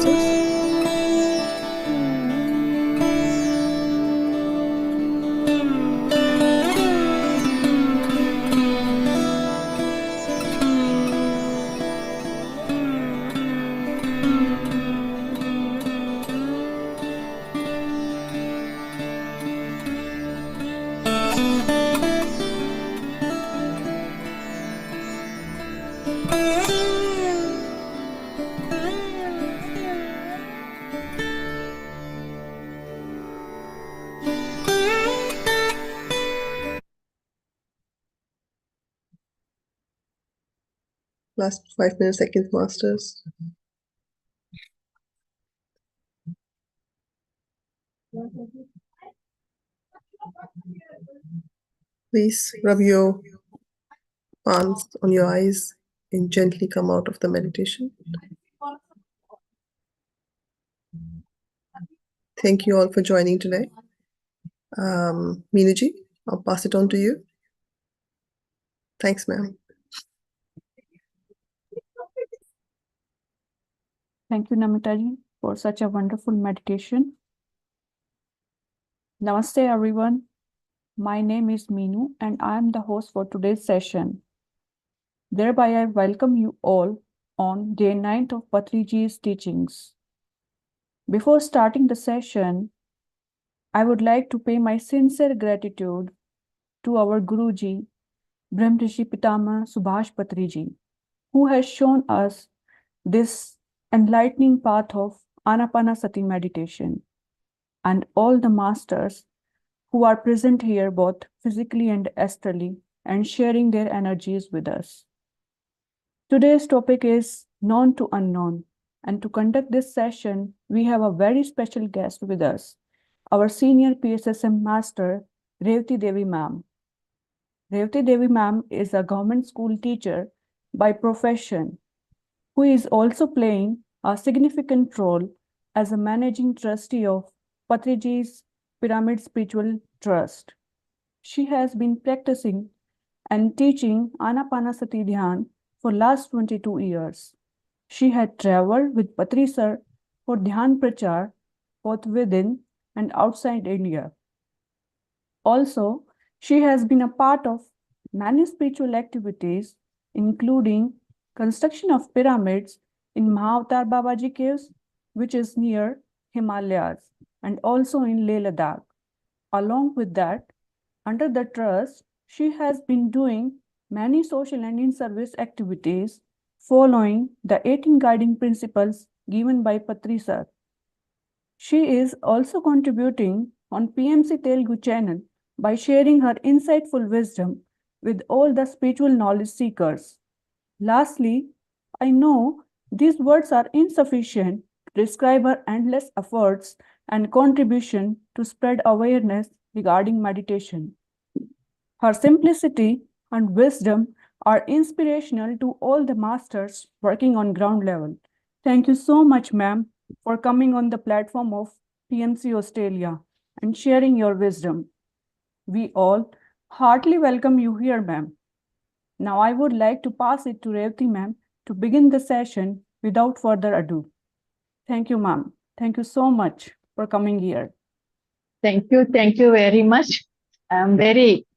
Masters. Last 5 minutes, seconds, Masters. Please rub your palms on your eyes and gently come out of the meditation. Thank you all for joining today. Meenaji, I'll pass it on to you. Thanks, ma'am. Thank you, Namitaji, for such a wonderful meditation. Namaste, everyone. My name is Meenu, and I am the host for today's session. Thereby, I welcome you all on day 9 of Patriji's teachings. Before starting the session, I would like to pay my sincere gratitude to our Guruji, Brahmrishi Pitama Subhash Patriji, who has shown us this enlightening path of Anapanasati meditation, and all the masters who are present here both physically and astrally and sharing their energies with us. Today's topic is known to unknown, and to conduct this session, we have a very special guest with us, our senior PSSM master, Revathi Devi ma'am. Revathi Devi ma'am is a government school teacher by profession, who is also playing a significant role as a managing trustee of Patriji's Pyramid Spiritual Trust. She has been practicing and teaching Anapanasati Dhyan for last 22 years. She had traveled with Patri sir for Dhyan Prachar both within and outside India. Also, she has been a part of many spiritual activities, including construction of pyramids in Mahavatar Babaji Caves, which is near Himalayas, and also in Leh Ladakh. Along with that, under the trust, she has been doing many social and in-service activities following the 18 guiding principles given by Patri sir. She is also contributing on PMC Telugu channel by sharing her insightful wisdom with all the spiritual knowledge seekers. Lastly, I know these words are insufficient to describe her endless efforts and contribution to spread awareness regarding meditation. Her simplicity and wisdom are inspirational to all the masters working on ground level. Thank you so much, ma'am, for coming on the platform of PMC Australia and sharing your wisdom. We all heartily welcome you here, ma'am. Now I would like to pass it to Revathi ma'am to begin the session without further ado. Thank you, ma'am. Thank you so much for coming here. Thank you very much. I'm very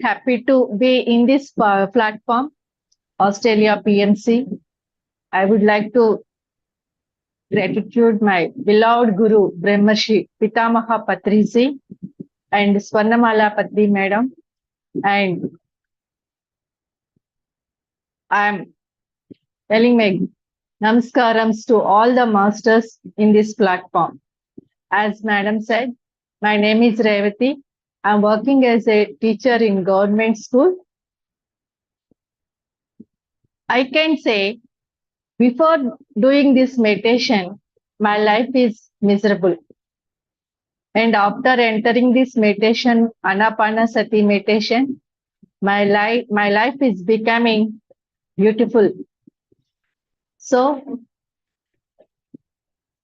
happy to be in this platform, Australia PMC. I would like to gratitude my beloved Guru, Brahmarshi Pitamaha Patriji and Swarnamala Patri Madam. And I'm telling my namaskarams to all the masters in this platform. As Madam said, my name is Revathi. I'm working as a teacher in government school. I can say, before doing this meditation, my life is miserable. And after entering this meditation, Anapanasati meditation, my life is becoming beautiful. So,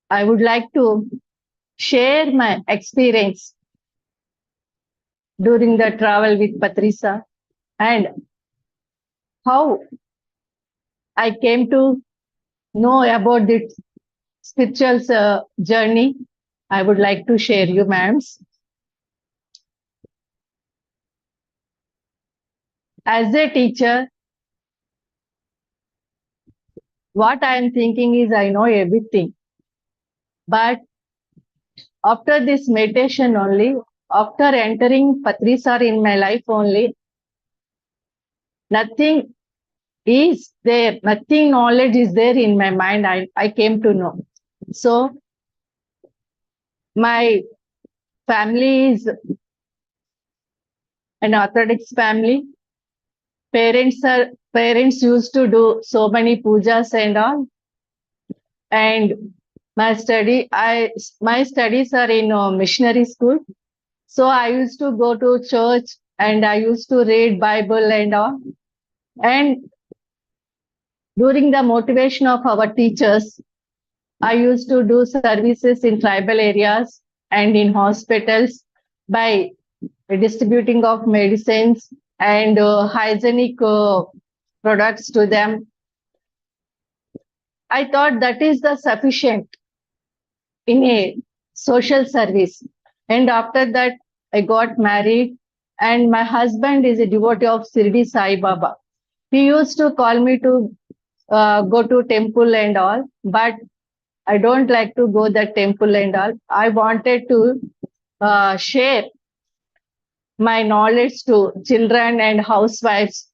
I would like to share my experience during the travel with Patrisa and how I came to know about spiritual journey, I would like to share you, ma'ams. As a teacher, what I am thinking is I know everything. But after this meditation only, after entering Patrisar in my life only, nothing is there, nothing knowledge is there in my mind. I came to know. So my family is an Orthodox family. Parents used to do so many pujas and all. And my studies are in a missionary school. So I used to go to church and I used to read Bible and all. And during the motivation of our teachers, I used to do services in tribal areas and in hospitals by distributing of medicines and hygienic products to them. I thought that is the sufficient in a social service. And after that, I got married, and my husband is a devotee of Shirdi Sai Baba. He used to call me to go to temple and all, but I don't like to go that temple and all. I wanted to share my knowledge to children and housewives,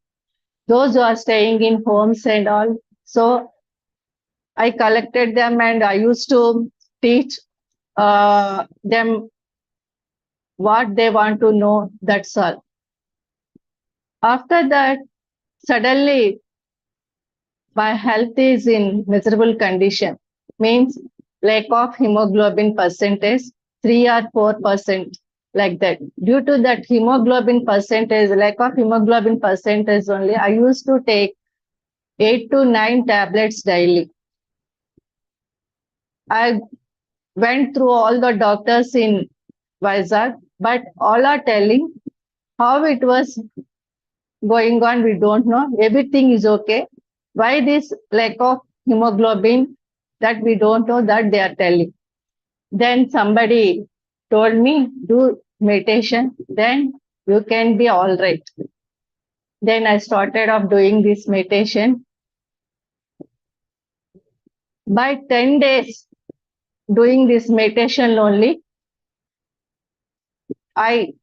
those who are staying in homes and all. So I collected them and I used to teach them what they want to know. That's all. After that, suddenly my health is in miserable condition, means lack of hemoglobin percentage, 3 or 4%, like that. Due to that hemoglobin percentage, lack of hemoglobin percentage only, I used to take 8 to 9 tablets daily. I went through all the doctors in Vizag, but all are telling how it was going on, we don't know. Everything is okay. Why this lack of hemoglobin, that we don't know, that they are telling. Then somebody told me, do meditation, then you can be all right. Then I started off doing this meditation. By 10 days doing this meditation only, I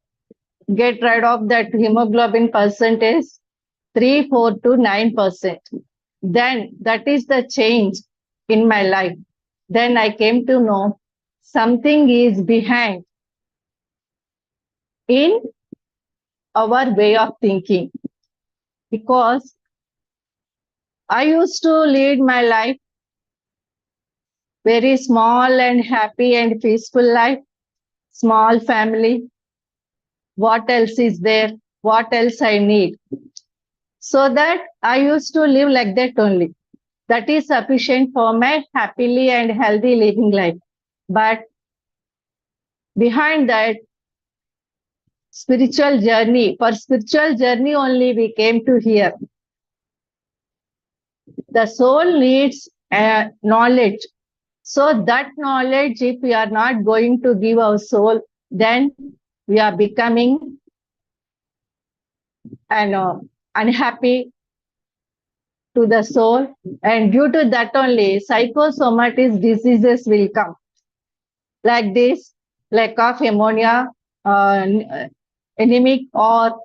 get rid of that hemoglobin percentage 3, 4 to 9%. Then that is the change in my life. Then I came to know something is behind in our way of thinking. Because I used to lead my life very small and happy and peaceful life, small family. What else is there? What else I need? So that I used to live like that only. That is sufficient for my happily and healthy living life. But behind that, spiritual journey, for spiritual journey only we came to here. The soul needs knowledge. So that knowledge, if we are not going to give our soul, then we are becoming unhappy to the soul. And due to that only, psychosomatic diseases will come. Like this, lack of ammonia, anemic, or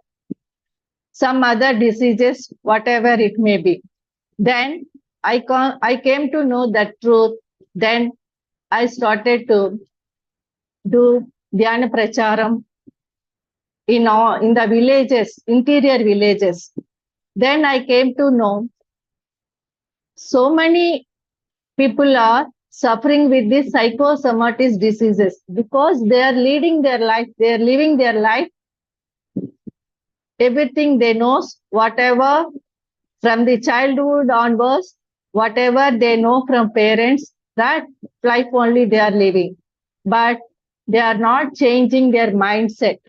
some other diseases, whatever it may be. Then I came to know that truth. Then I started to do Dhyana Pracharam in the villages, interior villages. Then I came to know so many people are suffering with these psychosomatic diseases because they are leading their life, they are living their life, everything they know, whatever from the childhood onwards, whatever they know from parents, that life only they are living. But they are not changing their mindset.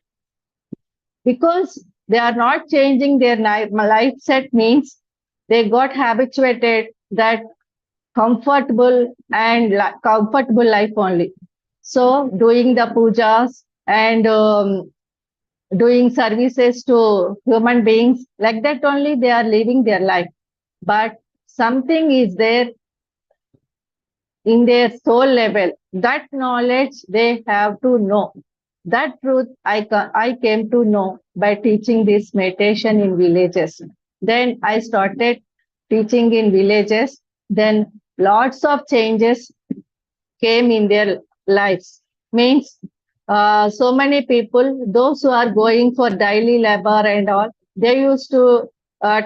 Because they are not changing their mindset means they got habituated that comfortable and comfortable life only. So doing the pujas and doing services to human beings, like that only they are living their life. But something is there in their soul level. That knowledge they have to know. That truth I came to know by teaching this meditation in villages. Then I started teaching in villages. Then lots of changes came in their lives. Means so many people, those who are going for daily labor and all, they used to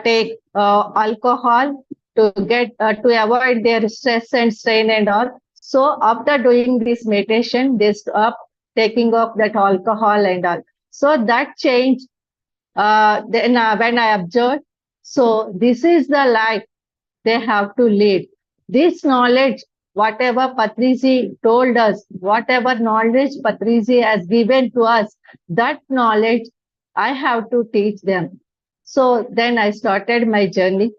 take alcohol to get to avoid their stress and strain and all. So after doing this meditation, they stop taking off that alcohol and all. So that change. Then when I observed, so this is the life they have to lead. This knowledge, whatever Patriji told us, whatever knowledge Patriji has given to us, that knowledge I have to teach them. So then I started my journey.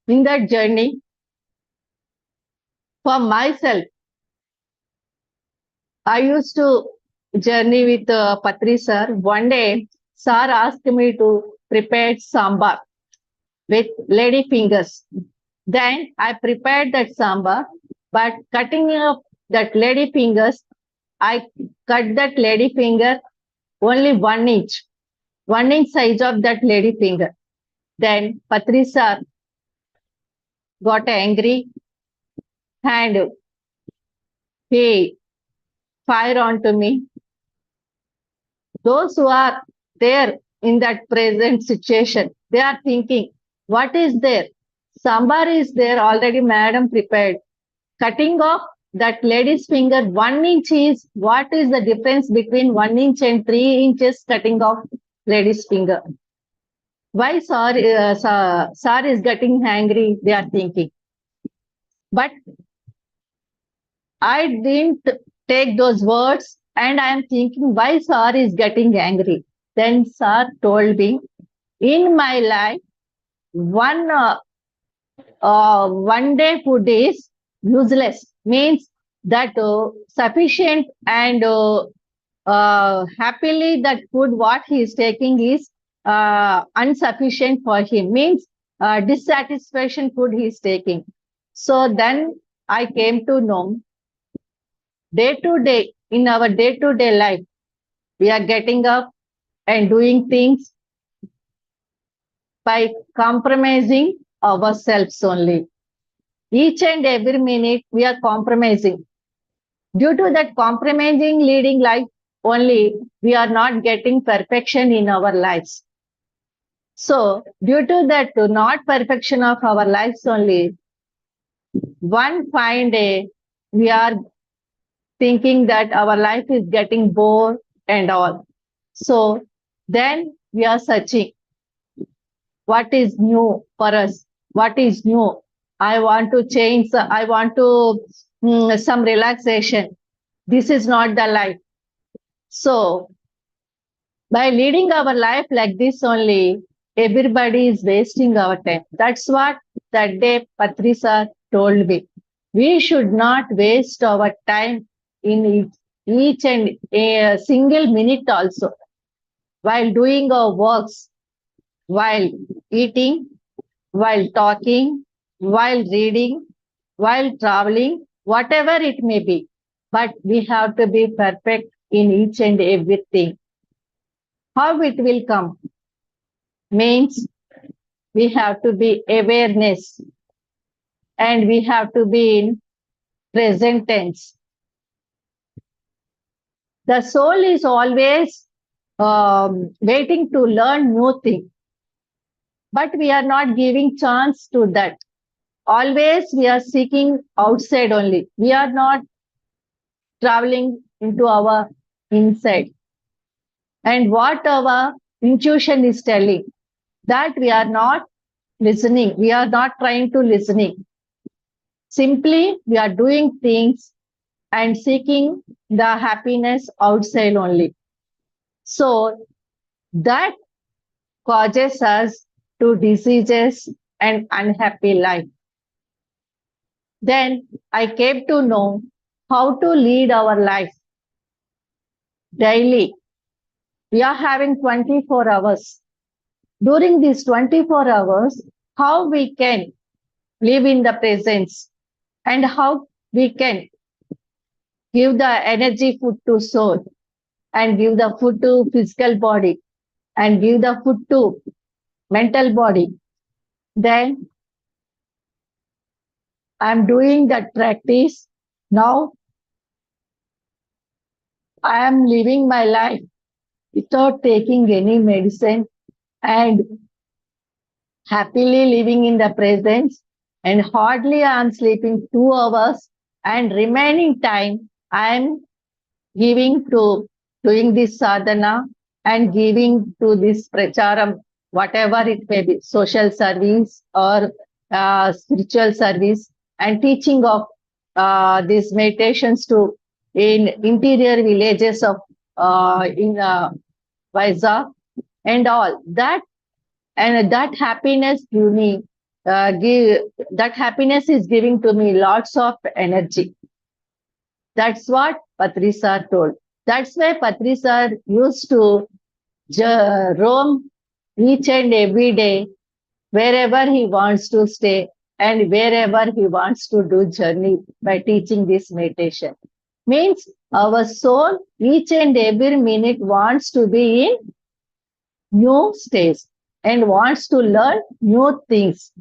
In that journey, for myself, I used to journey with Patri sir. One day, sir asked me to prepare sambar with lady fingers. Then I prepared that sambar, but cutting up that lady fingers, I cut that lady finger only 1 inch size of that lady finger. Then Patri sir got angry and he fired onto me. Those who are there in that present situation, they are thinking, what is there? Sambar is there already, madam prepared. Cutting off that lady's finger 1 inch is, what is the difference between 1 inch and 3 inches cutting off lady's finger? Why sir is getting angry, they are thinking. But I didn't take those words and I am thinking why sir is getting angry. Then sir told me, in my life, one day food is useless. Means that sufficient and happily that food what he is taking is insufficient for him. Means dissatisfaction food he is taking. So then I came to know day to day, in our day to day life, we are getting up and doing things by compromising ourselves only. Each and every minute we are compromising. Due to that compromising leading life only, we are not getting perfection in our lives. So due to that not perfection of our lives only, one fine day we are thinking that our life is getting bored and all. So then we are searching what is new for us, what is new. I want to change, I want to some relaxation. This is not the life. So by leading our life like this only, everybody is wasting our time. That's what that day Patri sir told me. We should not waste our time in each and a single minute also. While doing our works, while eating, while talking, while reading, while traveling, whatever it may be. But we have to be perfect in each and everything. How it will come? Means we have to be awareness and we have to be in present tense. The soul is always waiting to learn new things, but we are not giving chance to that. Always we are seeking outside only. We are not traveling into our inside. And what our intuition is telling, that we are not listening. We are not trying to listening. Simply we are doing things and seeking the happiness outside only. So that causes us to diseases and unhappy life. Then I came to know how to lead our life daily. We are having 24 hours. During these 24 hours, how we can live in the presence and how we can give the energy food to soul and give the food to physical body and give the food to mental body. Then I'm doing that practice. Now I am living my life without taking any medicine and happily living in the presence. And hardly I am sleeping 2 hours and remaining time I am giving to doing this sadhana and giving to this pracharam, whatever it may be, social service or spiritual service, and teaching of these meditations to in interior villages of in Vizag and all that, and that happiness to me give that happiness is giving to me lots of energy. That's what Patri sir told. That's why Patri sir used to roam each and every day wherever he wants to stay and wherever he wants to do journey by teaching this meditation. Means our soul each and every minute wants to be in new states and wants to learn new things.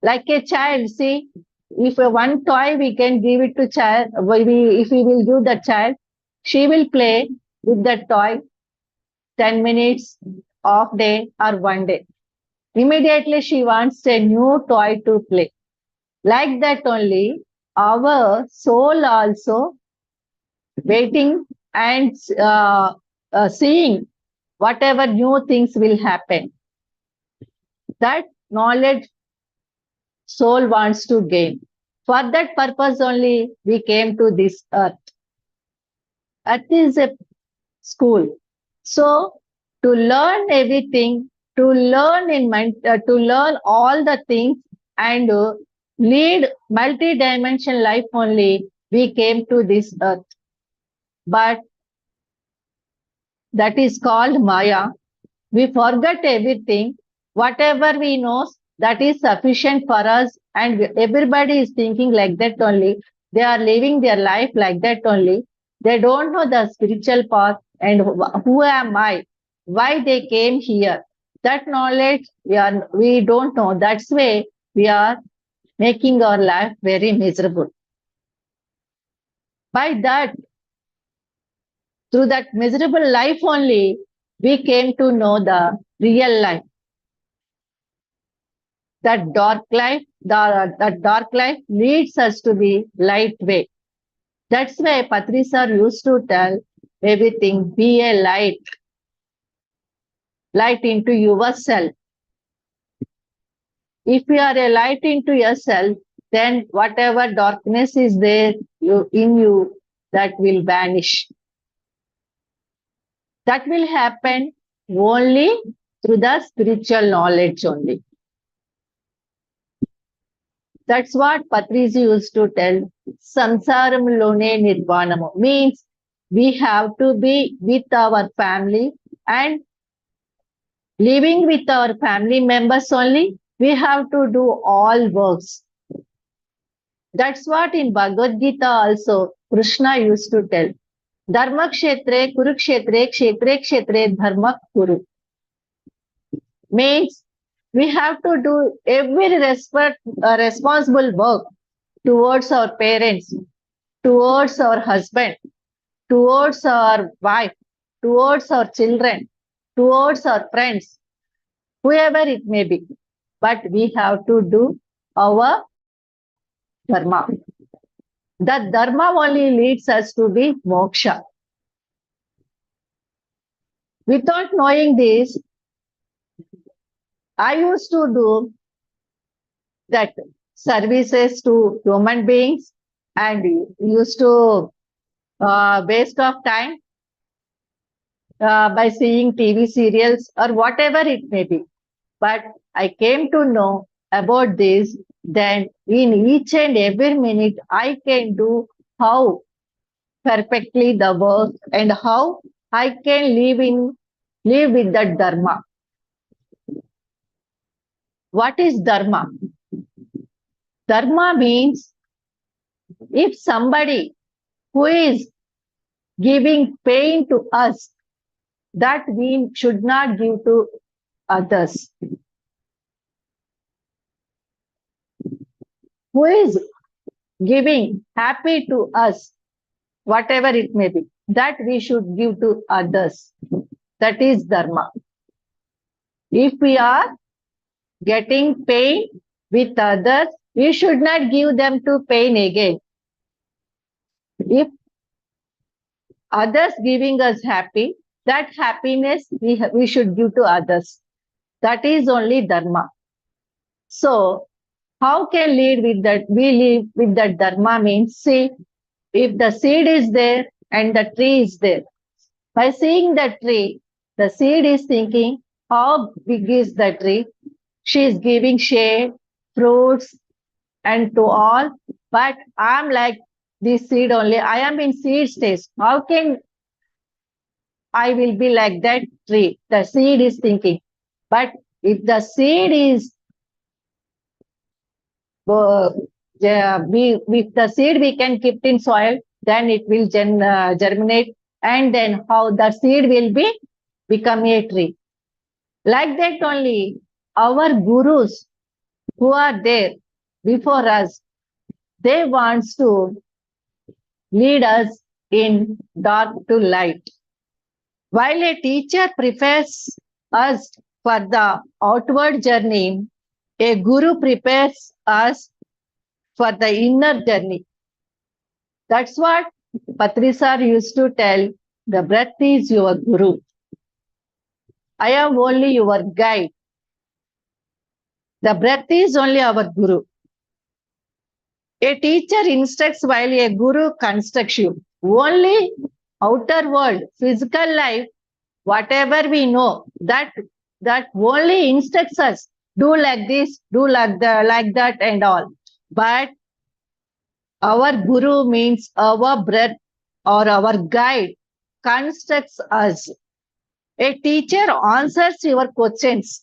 Like a child, see, if one toy we can give it to child, if we will give the child, she will play with the toy 10 minutes, off day or one day. Immediately she wants a new toy to play. Like that only, our soul also waiting and seeing whatever new things will happen. That knowledge soul wants to gain. For that purpose only we came to this earth. Earth is a school. So to learn everything, to learn to learn all the things and lead multi-dimensional life only, we came to this earth. But that is called Maya. We forget everything. Whatever we know, that is sufficient for us. And everybody is thinking like that only. They are living their life like that only. They don't know the spiritual path and who am I, why they came here. That knowledge we don't know. That's why we are making our life very miserable. By that, through that miserable life only, we came to know the real life. That dark life, that dark life leads us to the light way. That's why Patri sir used to tell everything, be a light, light into yourself. If you are a light into yourself, then whatever darkness is there in you, that will vanish. That will happen only through the spiritual knowledge only. That's what Patriji used to tell. Samsaram lone nirvanam means we have to be with our family and living with our family members only. We have to do all works. That's what in Bhagavad Gita also Krishna used to tell. Dharma kshetre kurukshetre kshetre kshetre dharma kuru. Means we have to do every responsible work towards our parents, towards our husband, towards our wife, towards our children, towards our friends, whoever it may be. But we have to do our dharma. That dharma only leads us to the moksha. Without knowing this, I used to do that services to human beings and used to waste of time by seeing TV serials or whatever it may be. But I came to know about this then in each and every minute I can do how perfectly the work and how I can live with that dharma. What is dharma? Dharma means if somebody who is giving pain to us, that we should not give to others. Who is giving happy to us, whatever it may be, that we should give to others. That is dharma. If we are getting pain with others, we should not give them to pain again. If others giving us happy, that happiness we should give to others. That is only dharma. So, how can lead with that? We live with that dharma means, see, if the seed is there and the tree is there, by seeing the tree, the seed is thinking, how big is the tree? She is giving shade, fruits, and to all. But I'm like this seed only. I am in seed stage. How can I will be like that tree? The seed is thinking. But if the seed is with the seed we can keep in soil, then it will germinate, and then how the seed will become a tree. Like that only, our gurus who are there before us, they want to lead us in dark to light. While a teacher prepares us for the outward journey, a guru prepares us for the inner journey. That's what Patriji used to tell, the breath is your guru. I am only your guide. The breath is only our guru. A teacher instructs while a guru constructs you. Only outer world, physical life, whatever we know, that only instructs us. Do like this, do like that and all. But our guru means our breath or our guide constructs us. A teacher answers your questions,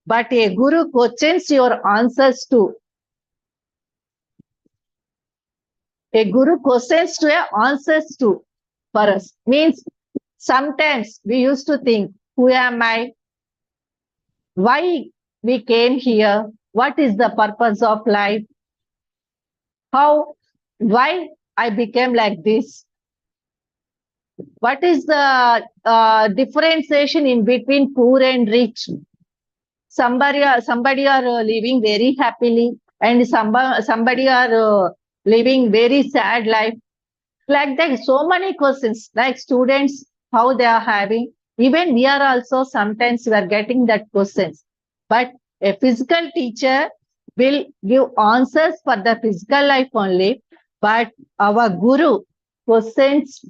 but a guru questions your answers too. A guru questions to answers too for us. Means sometimes we used to think, who am I? Why we came here? What is the purpose of life? Why I became like this? What is the differentiation in between poor and rich? Somebody are living very happily, and somebody are living very sad life. Like that, so many questions. Like students, how they are having. Even we are also sometimes we are getting that questions. But a physical teacher will give answers for the physical life only. But our guru questions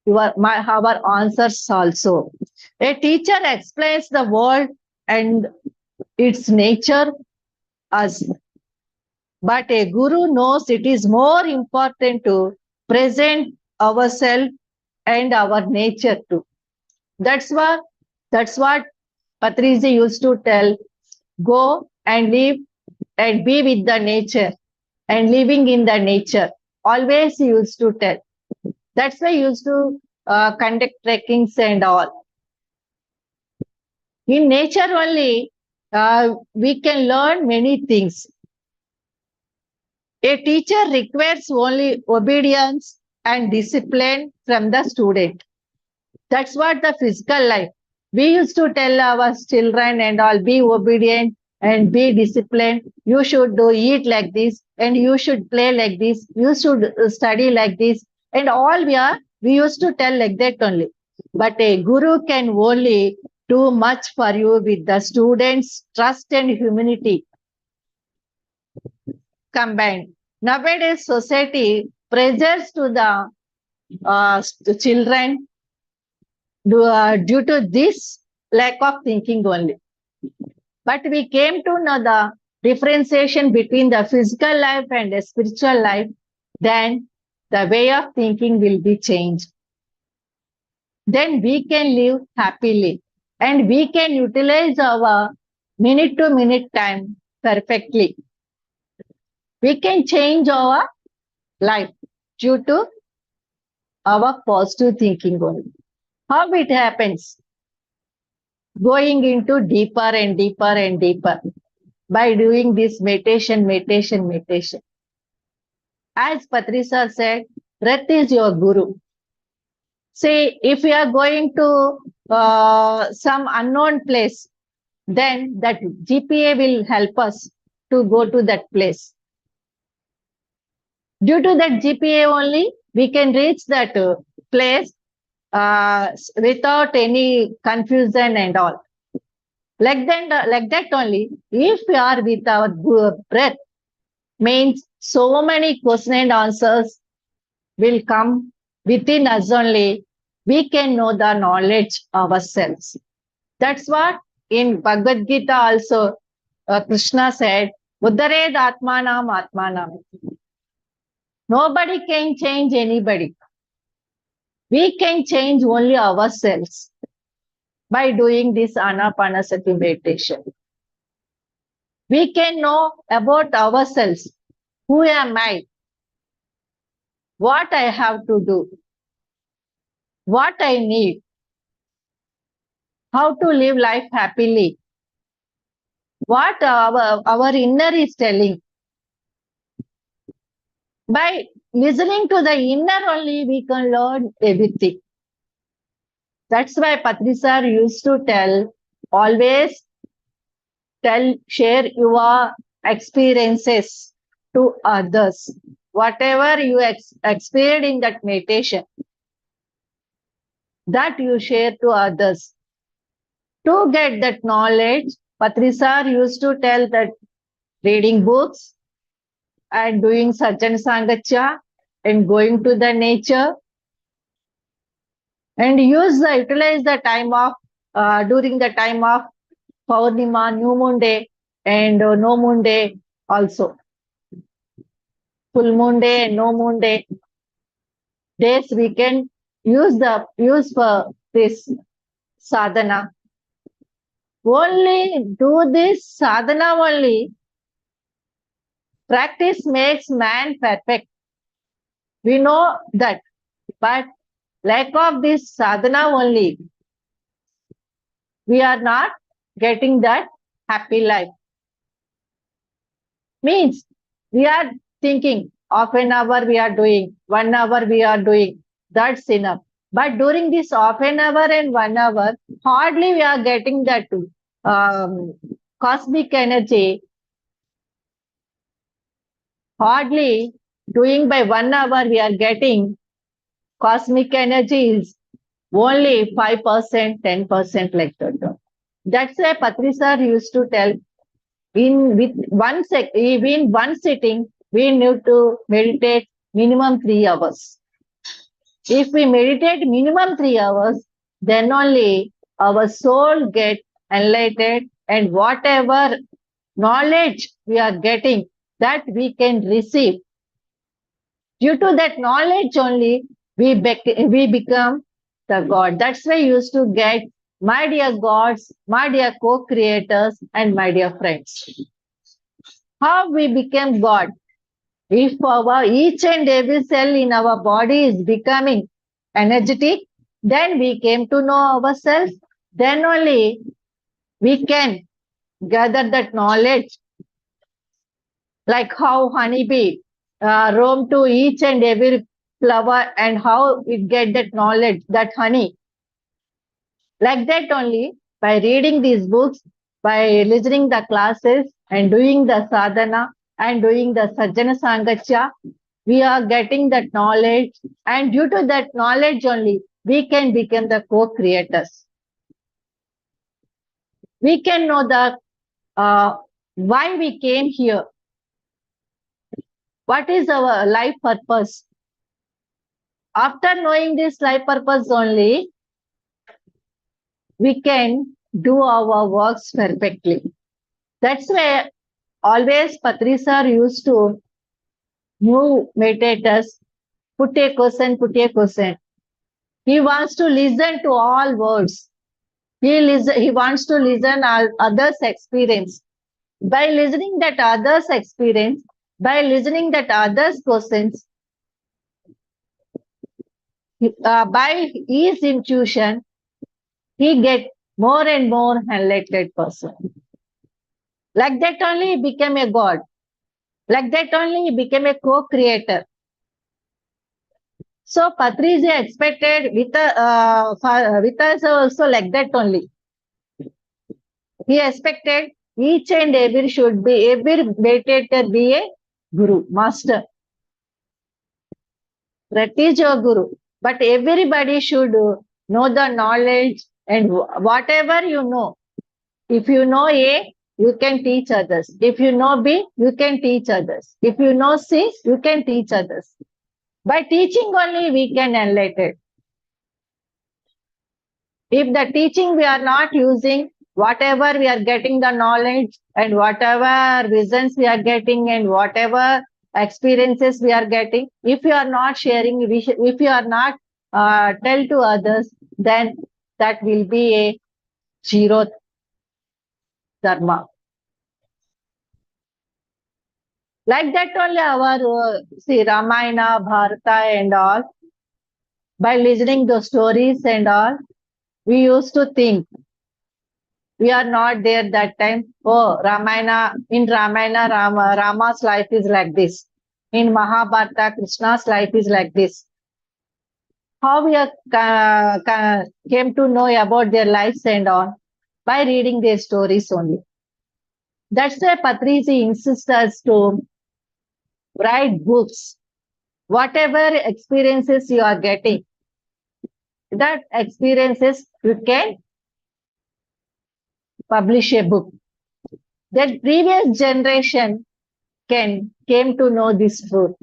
our answers also. A teacher explains the world and its nature as, but a guru knows it is more important to present ourselves and our nature too. That's what Patriji used to tell. Go and live and be with the nature and living in the nature. Always he used to tell. That's why he used to conduct trekkings and all. In nature only, we can learn many things. A teacher requires only obedience and discipline from the student. That's what the physical life. We used to tell our children and all, be obedient and be disciplined. You should eat like this and you should play like this. You should study like this. And all we used to tell like that only. But a guru can only do much for you with the students' trust and humanity combined. Nowadays, society pressures to the children due to this lack of thinking only. But we came to know differentiation between the physical life and the spiritual life, then the way of thinking will be changed. Then we can live happily and we can utilize our minute to minute time perfectly. We can change our life due to our positive thinking only. How it happens? Going into deeper and deeper and deeper by doing this meditation. As Patriji said, breath is your guru. Say, if you are going to some unknown place, then that GPA will help us to go to that place. Due to that GPA only, we can reach that place without any confusion and all. Like that only, if we are with our breath, means so many question and answers will come within us only. We can know the knowledge ourselves. That's what in Bhagavad Gita also Krishna said, Udared Atmanam Atmanam. Nobody can change anybody. We can change only ourselves by doing this Anapanasati meditation. We can know about ourselves. Who am I? What I have to do? What I need? How to live life happily? What our inner is telling. By listening to the inner only, we can learn everything. That's why Patriji used to tell, always share your experiences to others. Whatever you experienced in that meditation, that you share to others. To get that knowledge, Patriji used to tell that reading books and doing Sajjan Sangatya and going to the nature and utilize the time of during the time of Paurnima, New Moon Day and No Moon Day also. Full Moon Day and No Moon Day days we can use for this sadhana. Only do this sadhana only. Practice makes man perfect. We know that, but lack of this sadhana only, we are not getting that happy life. Means we are thinking half an hour we are doing, 1 hour we are doing, that's enough. But during this half an hour and 1 hour, hardly we are getting that cosmic energy. Hardly doing by 1 hour we are getting cosmic energy is only 5%, 10% like that. That's why Patriji used to tell, in one sitting, we need to meditate minimum 3 hours. If we meditate minimum 3 hours, then only our soul get enlightened and whatever knowledge we are getting, that we can receive. Due to that knowledge only, we become the God. That's why you used to get, my dear gods, my dear co-creators, and my dear friends. How we became God? If our each and every cell in our body is becoming energetic, then we came to know ourselves. Then only we can gather that knowledge. Like how honeybee roam to each and every flower and how it get that knowledge, that honey. Like that only, by reading these books, by listening the classes and doing the sadhana and doing the Sajjana Sangatya, we are getting that knowledge, and due to that knowledge only, we can become the co-creators. We can know the why we came here. What is our life purpose? After knowing this life purpose only, we can do our works perfectly. That's why always Patri sir used to new meditators, put a question, put a question. He wants to listen to all words. He wants to listen others' experience. By listening that others' experience, by listening that others' questions, by his intuition, he get more and more enlightened person. Like that only he became a god. Like that only he became a co-creator. So Patriji expected with us also like that only. He expected each and every meditator be a guru, master. That is your guru. But everybody should know the knowledge and whatever you know. If you know A, you can teach others. If you know B, you can teach others. If you know C, you can teach others. By teaching only, we can enlighten. If the teaching we are not using, whatever we are getting the knowledge and whatever visions we are getting and whatever experiences we are getting, if you are not sharing, if you are not tell to others, then that will be a zero dharma. Like that only our see Ramayana, Bharata and all, by listening to stories and all, we used to think we are not there that time. Oh, Ramayana, in Ramayana, Rama's life is like this. In Mahabharata, Krishna's life is like this. How we are, came to know about their lives and all? By reading their stories only. That's why Patriji insists us to write books. Whatever experiences you are getting, that experiences you can publish a book. That previous generation came to know this truth.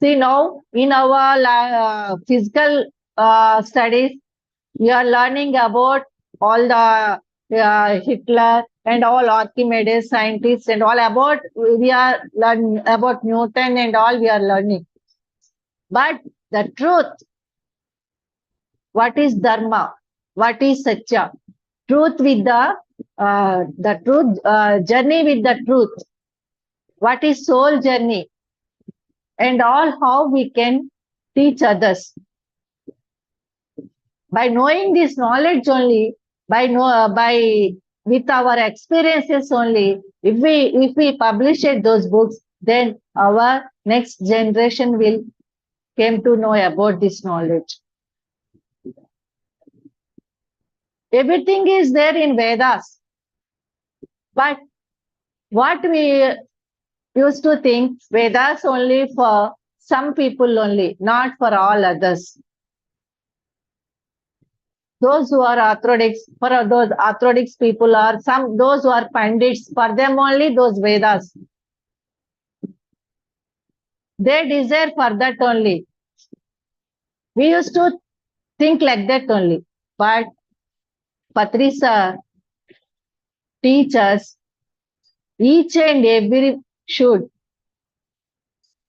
See now, in our physical studies, we are learning about all the Hitler and all Archimedes scientists and all about, we are learning about Newton and all we are learning. But the truth, what is Dharma? What is Satya? Truth with the truth, journey with the truth. What is soul journey? And all how we can teach others. By knowing this knowledge only, with our experiences only, if we publish those books, then our next generation will came to know about this knowledge. Everything is there in Vedas. But what we used to think, Vedas only for some people only, not for all others. Those who are orthodox, for those orthodox people are those who are pandits, for them only those Vedas. They desire for that only. We used to think like that only. But Patrisa teach us each and every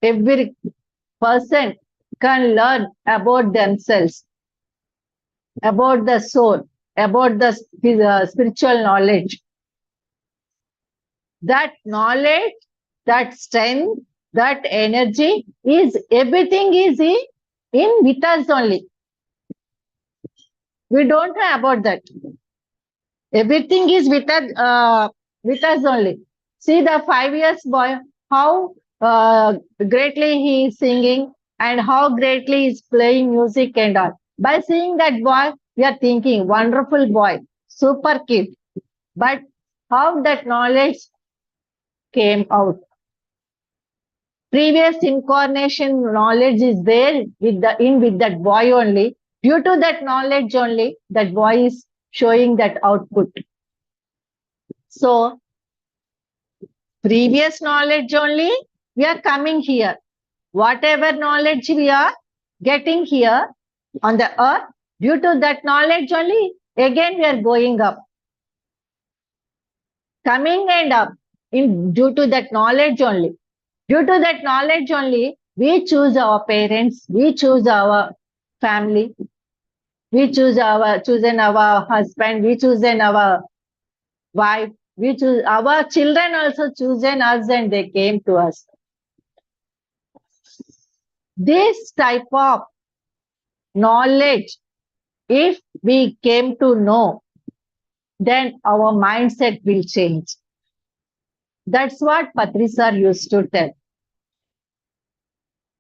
every person can learn about themselves, about the soul, about the spiritual knowledge. That knowledge, that strength, that energy is everything is in with us only. We don't know about that. Everything is with us only. See the 5 years boy, how greatly he is singing and how greatly he is playing music and all. By seeing that boy, we are thinking, wonderful boy, super kid. But how that knowledge came out? Previous incarnation knowledge is there with that boy only. Due to that knowledge only, that boy is showing that output. So, previous knowledge only, we are coming here. Whatever knowledge we are getting here on the earth, due to that knowledge only, again we are going up. coming and up due to that knowledge only. Due to that knowledge only, we choose our parents, we choose our family, we chosen our husband, we chosen our wife, we choose our children also chosen us and they came to us. This type of knowledge, if we came to know, then our mindset will change. That's what Patri sir used to tell.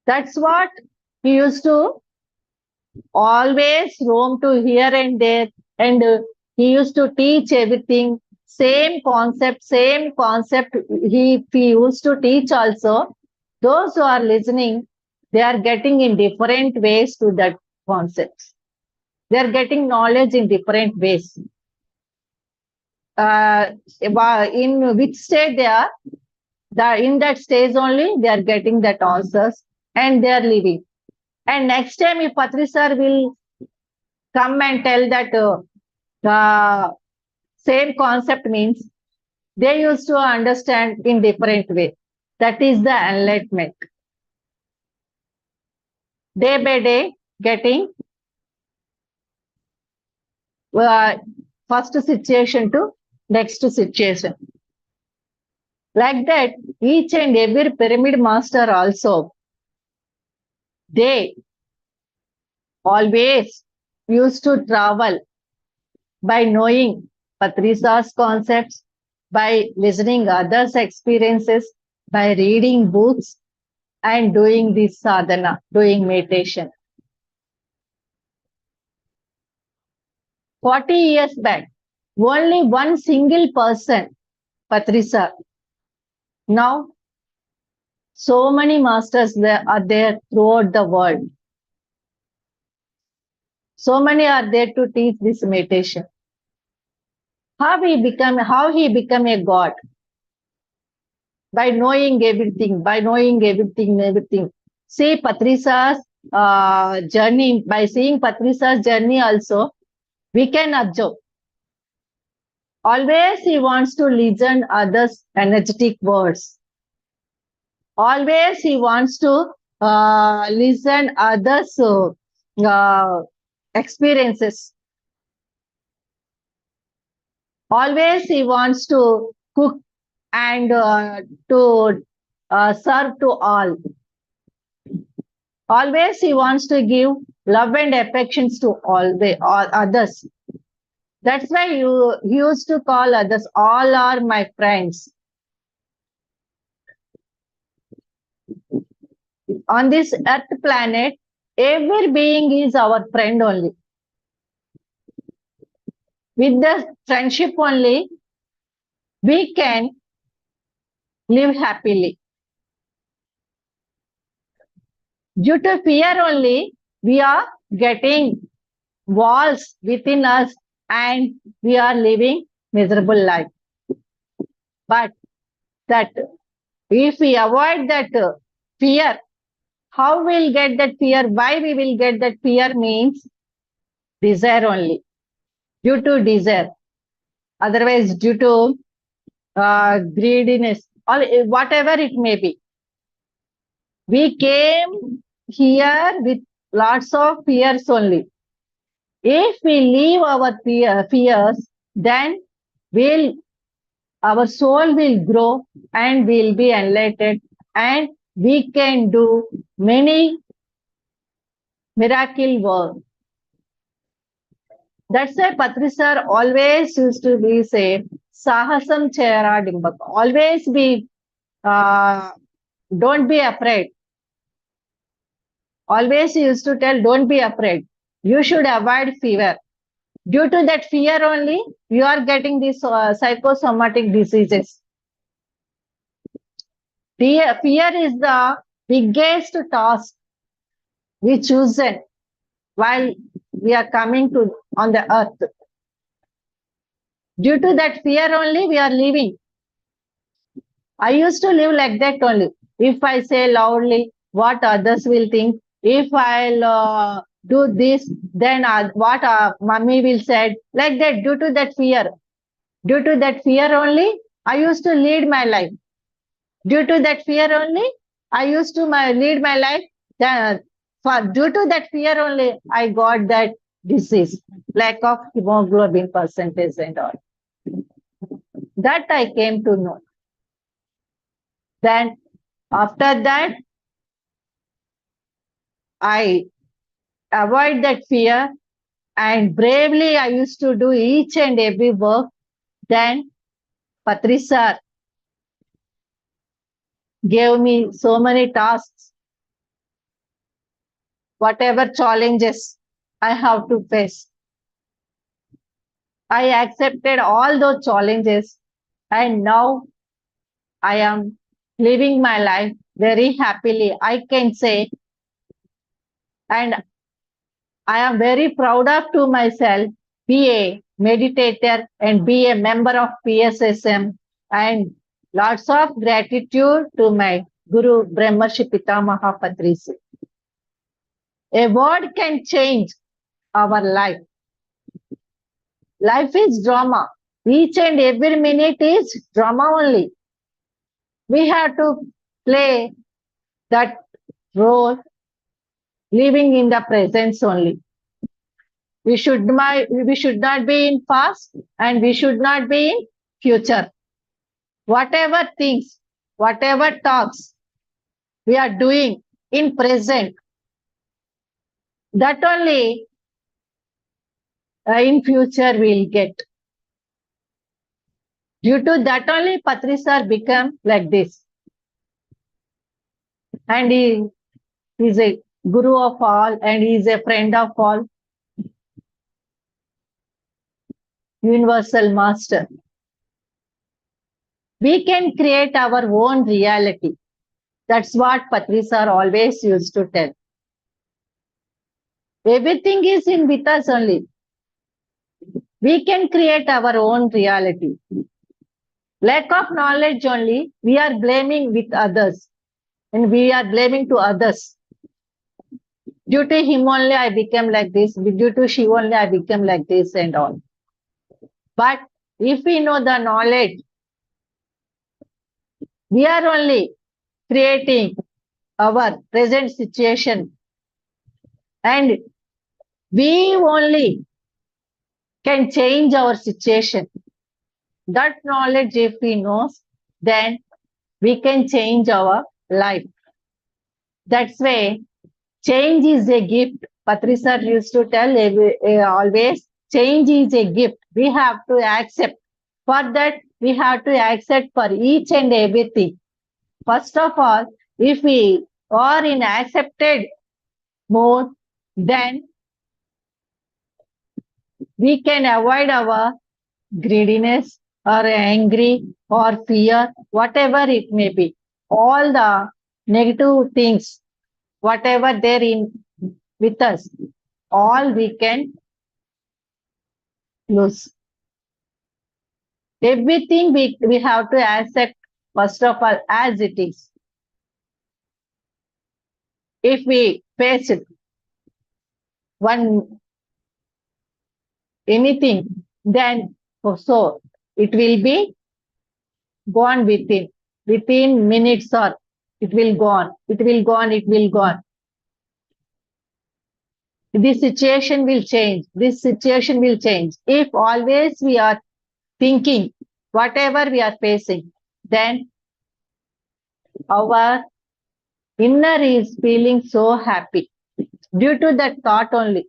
That's what he used to always roam to here and there, and he used to teach everything. Same concept. He used to teach also. Those who are listening, they are getting in different ways to that concept. They are getting knowledge in different ways. In which state they are, in that stage only they are getting that answers and they are living. And next time if Patri sir will come and tell that the same concept means, they used to understand in different way. That is the enlightenment. Day by day, getting first situation to next situation. Like that, each and every pyramid master also, they always used to travel by knowing Patrisa's concepts, by listening others' experiences, by reading books and doing this sadhana, doing meditation. 40 years back, only one single person, Patrisa. Now, so many masters are there throughout the world. So many are there to teach this meditation. How he become a god? By knowing everything, everything. See Patrisa's journey, by seeing Patrisa's journey also, we can observe. Always he wants to listen others' energetic words. Always he wants to listen others' experiences. Always he wants to cook and to serve to all. Always he wants to give love and affections to all others. That's why he used to call others, all are my friends. On this earth planet, every being is our friend only. With the friendship only, we can live happily. Due to fear only, we are getting walls within us and we are living miserable life. But that if we avoid that fear, how we'll get that fear? Why we will get that fear means desire only. Due to desire. Otherwise, due to greediness or whatever it may be. We came here with lots of fears only. If we leave our fears, then our soul will grow and we'll be enlightened and we can do many miracle work. That's why Patri sir always used to be say, Sahasam Chera Dimbak. Always be, don't be afraid. Always he used to tell, don't be afraid. You should avoid fear. Due to that fear only, you are getting these psychosomatic diseases. Fear is the biggest task we chosen while we are coming to on the earth. Due to that fear only, we are living. I used to live like that only. If I say loudly what others will think, if I'll do this, then what mommy will say, like that, due to that fear. Due to that fear only, I used to lead my life. Due to that fear only, I used to lead my life. Due to that fear only, I got that disease, lack of hemoglobin percentage and all. That I came to know. Then after that, I avoid that fear and bravely I used to do each and every work. Then Patri sir gave me so many tasks, whatever challenges I have to face. I accepted all those challenges and now I am living my life very happily, I can say. And I am very proud of to myself, be a meditator and be a member of PSSM, and lots of gratitude to my Guru Brahmarshi Pitamaha Patriji. A word can change our life. Life is drama. Each and every minute is drama only. We have to play that role living in the presence only. We should not be in past and we should not be in future. Whatever things, whatever talks we are doing in present, that only in future we'll get. Due to that only Patri sir become like this. And he is a guru of all and he is a friend of all. Universal master. We can create our own reality. That's what Patri sir always used to tell. Everything is in with us only. We can create our own reality. Lack of knowledge only, we are blaming with others. And we are blaming to others. Due to him only I became like this. Due to she only I became like this and all. But if we know the knowledge, we are only creating our present situation. And we only can change our situation. That knowledge, if we know, then we can change our life. That's why change is a gift. Patri sir used to tell always, change is a gift. We have to accept. For that, we have to accept for each and everything. First of all, if we are in accepted mode, then we can avoid our greediness or angry or fear, whatever it may be. All the negative things, whatever they're in with us, all we can lose. Everything we have to accept, first of all, as it is. If we face it, anything, then so it will be gone within minutes, or it will gone. This situation will change. If always we are thinking whatever we are facing, then our inner is feeling so happy due to that thought only.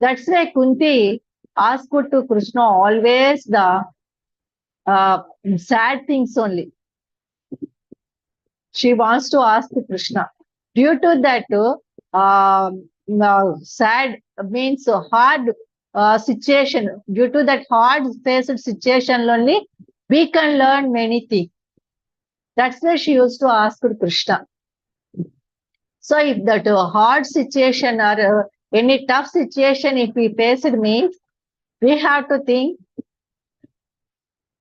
That's why Kunti asked to Krishna always the sad things only. She wants to ask Krishna. Due to that, sad means hard situation. Due to that hard faced situation only, we can learn many things. That's why she used to ask Krishna. So if that hard situation or any tough situation, if we face it, means we have to think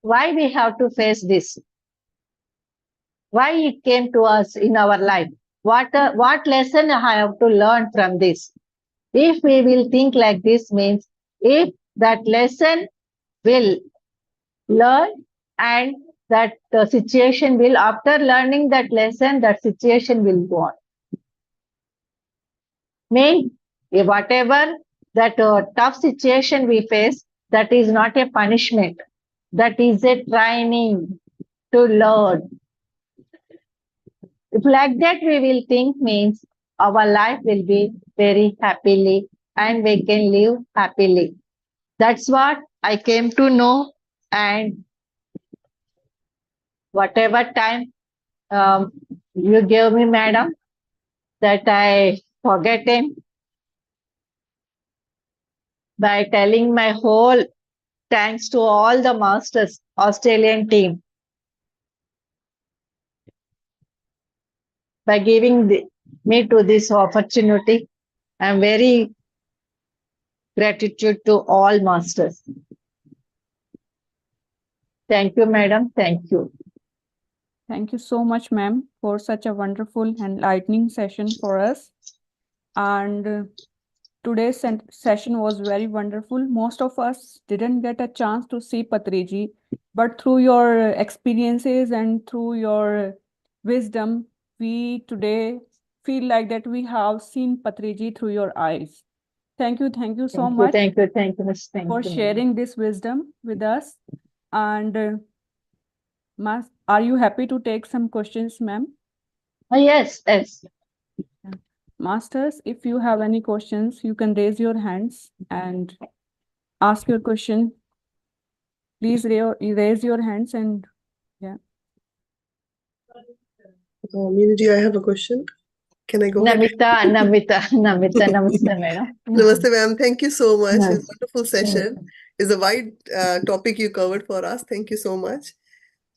why we have to face this. Why it came to us in our life. What lesson I have to learn from this? If we will think like this, means if that lesson will learn, and that situation will, after learning that lesson, that situation will go on. Mean, whatever that tough situation we face, that is not a punishment. That is a training to learn. If like that we will think, means our life will be very happily and we can live happily. That's what I came to know, and whatever time um, you gave me, madam, that I forgotten by telling my whole thanks to all the masters, Australian team, by giving me to this opportunity. I'm very gratitude to all masters. Thank you, madam. Thank you. Thank you so much, ma'am, for such a wonderful and enlightening session for us. And today's session was very wonderful. Most of us didn't get a chance to see Patriji, but through your experiences and through your wisdom, we today feel like that we have seen Patriji through your eyes. Thank you so much Thank you, Miss. Thank for you. sharing this wisdom with us. And are you happy to take some questions, ma'am? Yes, yes. Masters, if you have any questions, you can raise your hands and ask your question. Please raise your hands and yeah. Meenuji, I have a question. Can I go ahead? Namita, namaste, madam. Namaste, ma'am. Thank you so much. Yes. It's a wonderful session. It's a wide topic you covered for us. Thank you so much.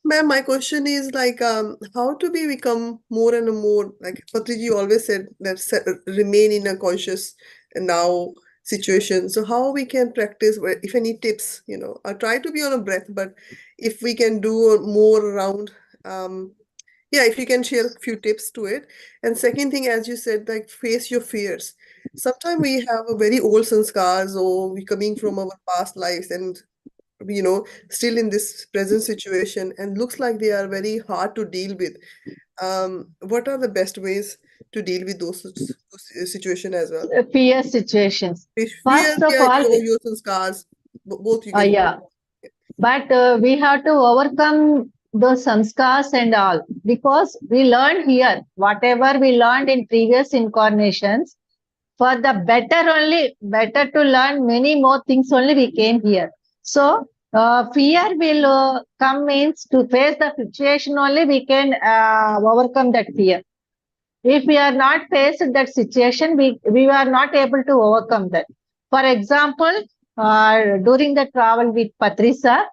Ma'am, my question is like, how to become more and more, like Patriji always said, that remain in a conscious now situation. So how we can practice, if any tips, I try to be on a breath, but if we can do more around, yeah, if you can share a few tips to it. And second thing, as you said, like face your fears. Sometimes we have a very old sanskars or we coming from our past lives and still in this present situation and looks like they are very hard to deal with. What are the best ways to deal with those situation as well? Fear situations. Fears, First of yeah, all, your sanskars, both you can. yeah. But we have to overcome those samskars and all, because we learned here whatever we learned in previous incarnations. For the better only, better to learn many more things only we came here. So fear will come, means to face the situation only we can overcome that fear. If we are not faced that situation, we are not able to overcome that. For example, during the travel with Patrisa,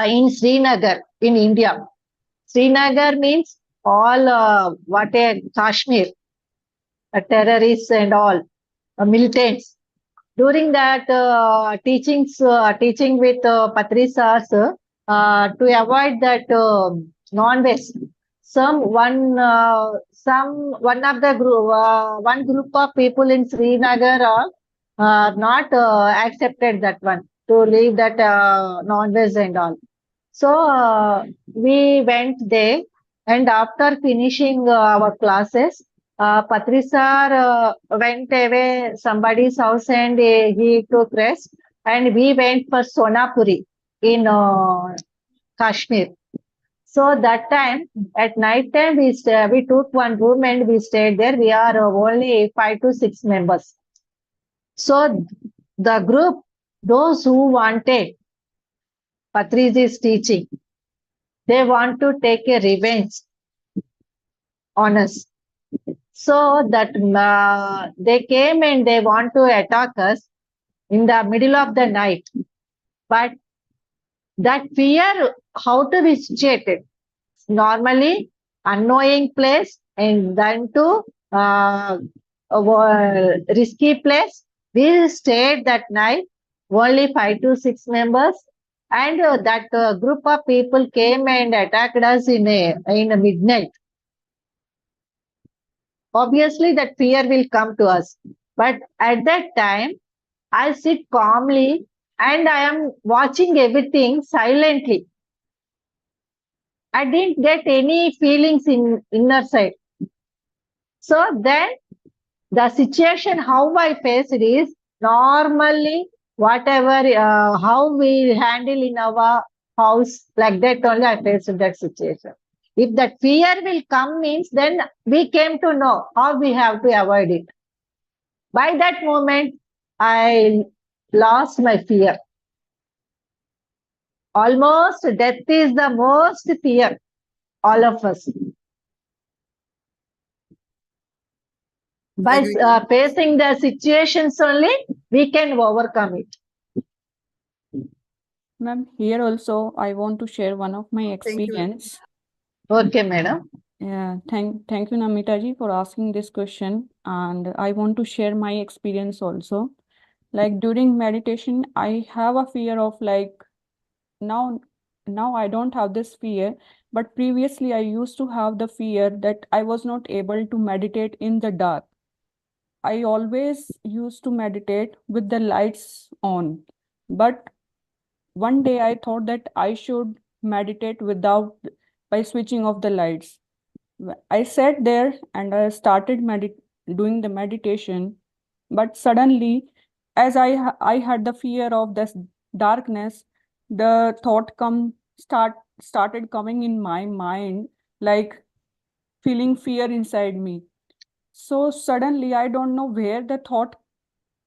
in Srinagar, in India. Srinagar means all what a Kashmir, terrorists and all, militants. During that teaching with Patrisas, to avoid that non-veg, one of the group, one group of people in Srinagar are not accepted that one to leave that non-veg and all. So we went there, and after finishing our classes, Patrisar went away somebody's house and he took rest, and we went for Sonapuri in Kashmir. So that time, at night time, we took one room and we stayed there. We are only 5 to 6 members. So the group, those who wanted Patriji's teaching, they want to take a revenge on us. So that they came and they want to attack us in the middle of the night. But that fear, how to be situated? Normally, unknowing place and then to a risky place. We stayed that night, only 5 to 6 members. And that group of people came and attacked us in a midnight. Obviously, that fear will come to us. But at that time, I sit calmly and I am watching everything silently. I didn't get any feelings in inner side. So then the situation how I faced is normally whatever how we handle in our house, like that only I faced that situation. If that fear will come means, then we came to know how we have to avoid it. By that moment, I lost my fear. Almost death is the most fear, all of us. By Agree. facing the situations only, we can overcome it. Ma'am, here also I want to share one of my Thank you. experience. Okay, madam. Yeah, thank you, Namita ji, for asking this question. And I want to share my experience also. Like during meditation, I have a fear of like now now I don't have this fear, but previously I used to have the fear that I was not able to meditate in the dark. I always used to meditate with the lights on, but one day I thought that I should meditate without by switching off the lights. I sat there and I started doing the meditation, but suddenly, as I had the fear of this darkness, the thought started coming in my mind, like feeling fear inside me. So suddenly, I don't know where the thought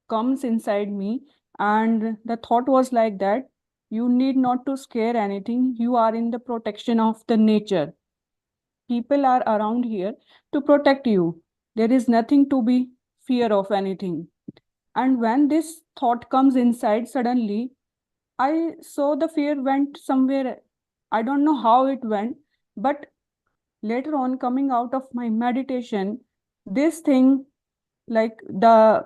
comes inside me, and the thought was like that: you need not to scare anything. You are in the protection of the nature. People are around here to protect you. There is nothing to be fear of anything. And when this thought comes inside, suddenly I saw the fear went somewhere. I don't know how it went, but later on, coming out of my meditation, this thing, like the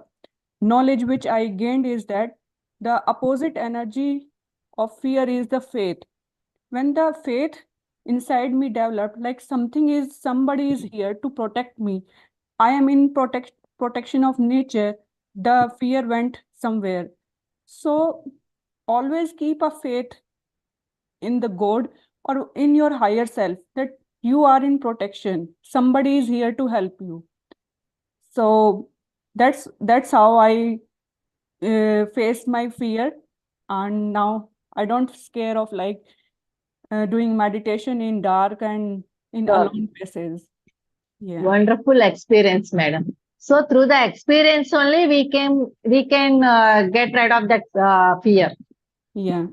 knowledge which I gained, is that the opposite energy of fear is the faith. When the faith inside me developed, like somebody is here to protect me, I am in protection of nature, the fear went somewhere. So always keep a faith in the god or in your higher self, that you are in protection, somebody is here to help you. So that's how I faced my fear, and now I don't scare of like doing meditation in dark and in Sure. alone places. Yeah, Wonderful experience, madam. So through the experience only we can get rid of that fear. yeah.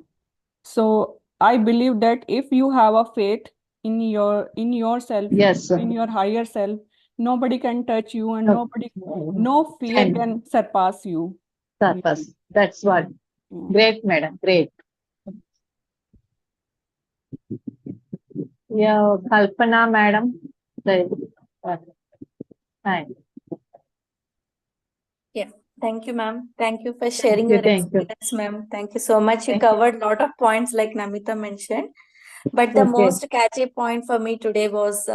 So I believe that if you have a faith in yourself, Yes, sir. in your higher self, nobody can touch you and No. no fear And can surpass you. Yeah. purpose. That's what. Yeah. Great, madam. Great. Yeah, Kalpana, madam. Right. Fine. Yeah, thank you, ma'am. Thank you for Thank sharing you. your Thank you. experience, ma'am. Thank you so much. You Thank you. covered a lot of points like Namita mentioned. But the Okay. most catchy point for me today was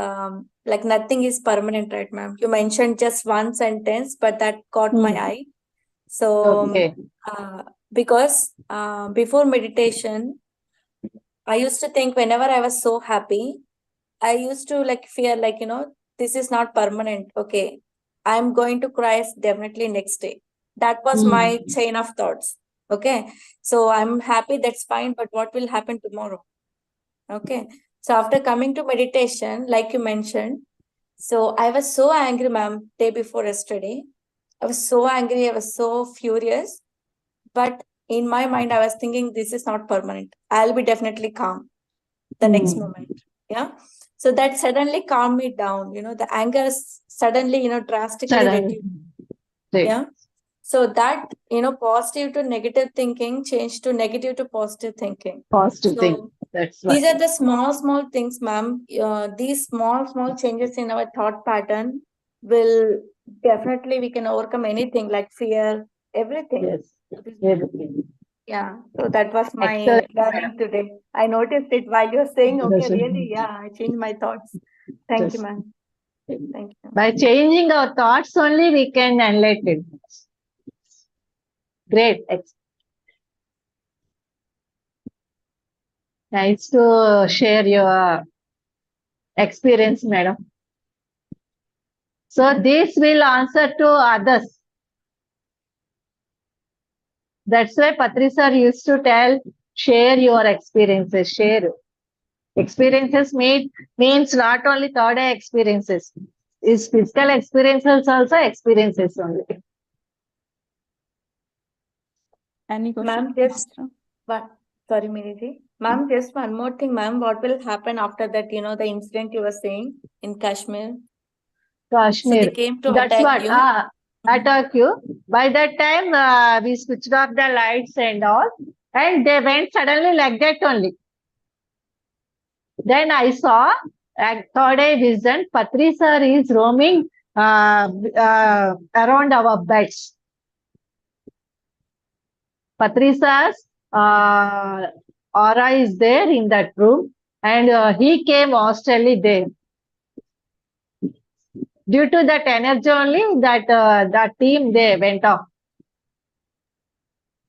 like nothing is permanent, right, ma'am? You mentioned just one sentence, but that caught my eye. So, Okay. because before meditation, I used to think whenever I was so happy, I used to like fear, like, this is not permanent. Okay. I'm going to cry definitely next day. That was my chain of thoughts. Okay. So I'm happy, that's fine. But what will happen tomorrow? Okay. So after coming to meditation, like you mentioned, so I was so angry, ma'am, day before yesterday. I was so angry. I was so furious. But in my mind, I was thinking, this is not permanent. I'll be definitely calm the next moment. Yeah. So that suddenly calmed me down. The anger suddenly, drastically Sudden. reduced. Great. Yeah. So that, positive to negative thinking changed to negative to positive thinking. Positive thing. So That's these what. are the small things, ma'am. These small changes in our thought pattern will definitely, we can overcome anything like fear, everything. Yes. Everything. Yeah, so that was my Excellent, madam. learning today. I noticed it while you're saying, okay, Yes, really, yeah, I changed my thoughts. Thank you, yes. ma'am. Thank you. By changing our thoughts only we can enlighten. Great. Nice to share your experience, madam. So this will answer to others. That's why Patri sir used to tell, share your experiences, share. Experiences means not only third eye experiences. Is physical experiences also experiences only. Any Ma'am, question, just Master? one. Sorry, Miriji. Ma'am, just one more thing, ma'am. What will happen after that? The incident you were saying in Kashmir. So Kashmir. they came to That's attack what. you. Attack you. By that time, we switched off the lights and all, and they went suddenly like that only. Then I saw at third eye vision, Patri sir is roaming around our beds. Patri sir's aura is there in that room, and he came hostelely there. Due to that energy only, that team they went off.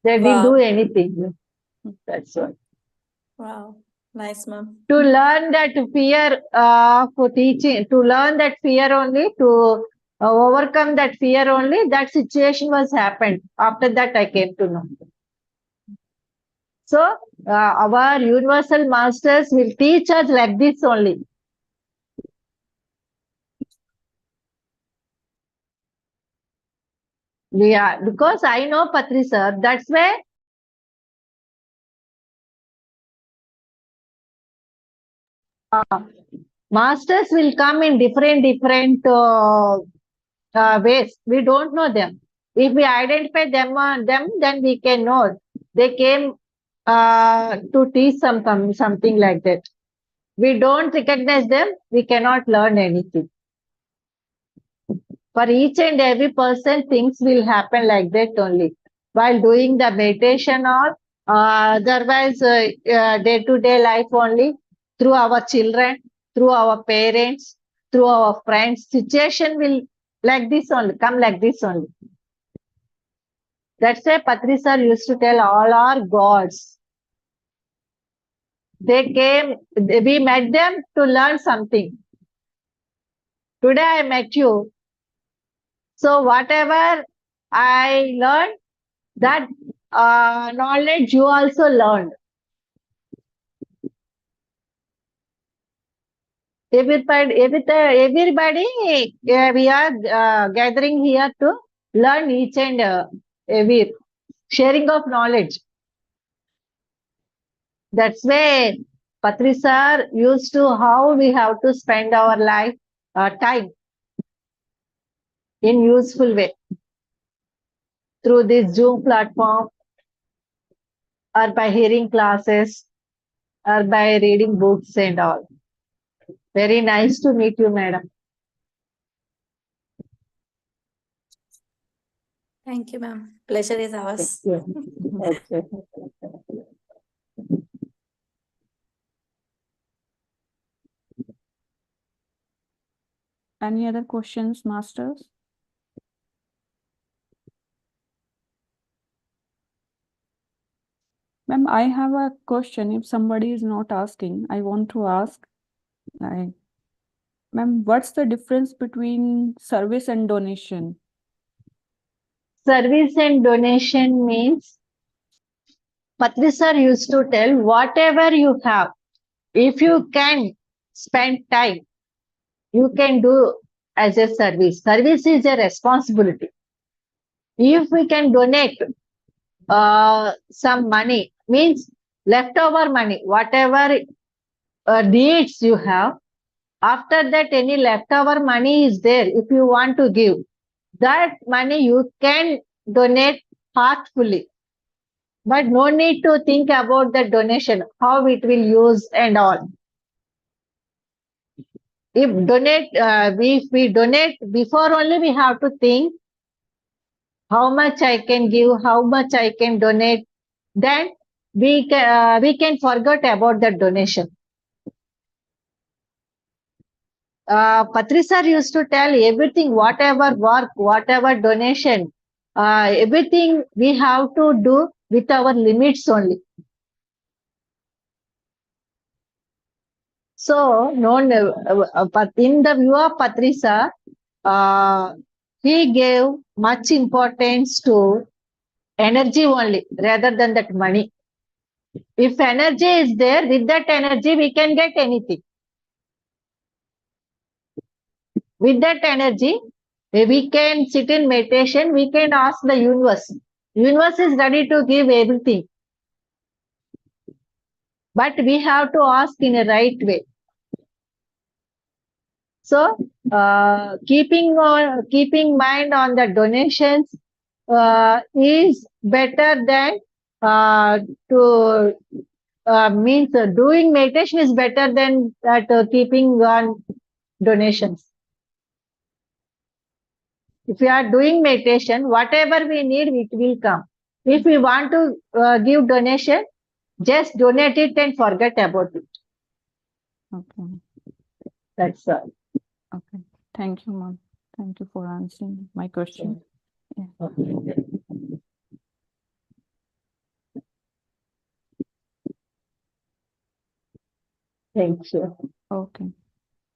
They didn't do Wow. anything. That's all. Wow. Nice, ma'am. To learn that fear for teaching, to learn that fear only, to overcome that fear only, that situation was happened. After that, I came to know. So, our universal masters will teach us like this only. Yeah, because I know Patri sir, that's why masters will come in different ways. We don't know them. If we identify them, then we can know they came to teach something like that. We don't recognize them, we cannot learn anything. For each and every person, things will happen like that only. While doing the meditation or otherwise day-to-day life only, through our children, through our parents, through our friends, situation will like this only, come like this only. That's why Patri sir used to tell all our gods. They came, we met them to learn something. Today I met you. So whatever I learned, that knowledge you also learned. Everybody we are gathering here to learn each and every sharing of knowledge. That's why Patri sir used to how we have to spend our life time in useful way through this Zoom platform or by hearing classes or by reading books and all. Very nice to meet you, madam. Thank you, ma'am. Pleasure is ours. Yeah. Okay. Any other questions, Masters? Ma'am, I have a question. If somebody is not asking, I want to ask, like, ma'am, what's the difference between service and donation? Service and donation means Patri sir used to tell whatever you have, if you can spend time, you can do as a service. Service is a responsibility. If we can donate some money, means leftover money, whatever needs you have, after that any leftover money is there, if you want to give, that money you can donate heartfully. But no need to think about the donation, how it will use and all. If we donate, before only we have to think how much I can give, how much I can donate. Then we can forget about the donation. Patri sir used to tell everything, whatever work, whatever donation, everything we have to do with our limits only. So, but in the view of Patrisa, he gave much importance to energy only rather than that money. If energy is there, with that energy, we can get anything. With that energy, we can sit in meditation, we can ask the universe. Universe is ready to give everything. But we have to ask in a right way. So, keeping mind on the donations is better than to means doing meditation is better than that keeping on donations. If we are doing meditation, whatever we need, it will come. If we want to give donation, just donate it and forget about it. Okay. That's all. Okay. Thank you, ma'am. Thank you for answering my question. Yeah. Okay. Thank you. Okay.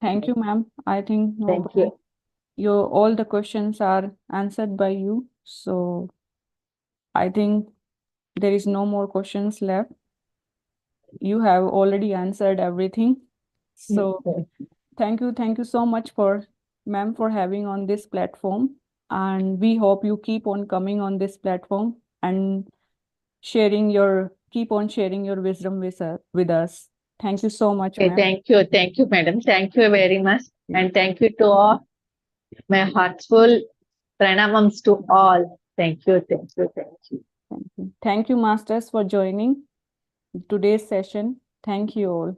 Thank you, ma'am. I think Thank you. all the questions are answered by you. So I think there is no more questions left. You have already answered everything. So thank you so much for ma'am for having on this platform. And we hope you keep on coming on this platform and keep on sharing your wisdom with us. Thank you so much, Okay, ma'am. thank you, madam. Thank you very much. And thank you to all. My heartful pranamams to all. Thank you, thank you, thank you. Thank you. Thank you, masters, for joining today's session. Thank you all.